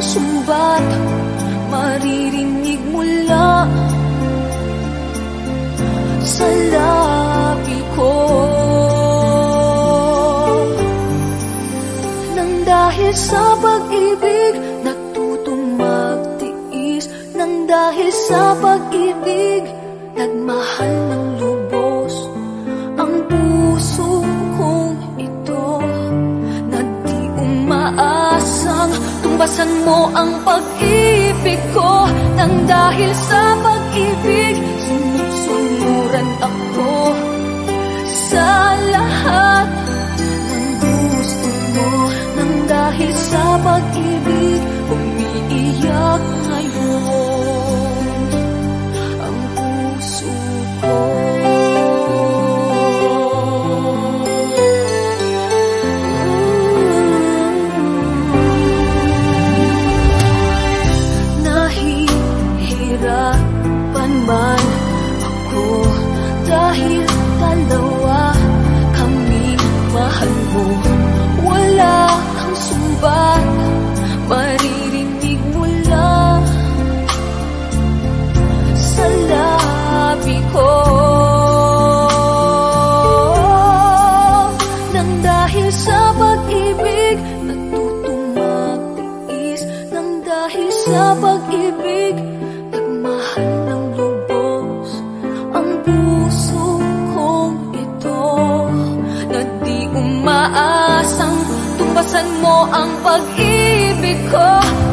sumbat maririnig mula sa labi ko. Nang dahil sa pag-ibig natutong magtiis, nang dahil sa pag-ibig nagmahal ng lubos ang puso kong ito, na di umaasang tumbasan mo ang pag-ibig ko. Nang dahil sa pag-ibig sunod-sunuran ako sa lahat ng gusto mo. Nang dahil sa pag-ibig umiiyak ngayon ang puso ko. Nahihirapan man ako dahil dalawa kaming mahal mo. Wala kang sumbat maririnig mula sa labi ko. Nang dahil sa pag-ibig natutong magtiis, nang dahil sa pag-ibig nagmahal ng lubos ang puso kong ito, na di umaasang tumbasan mo ang pag-ibig ko.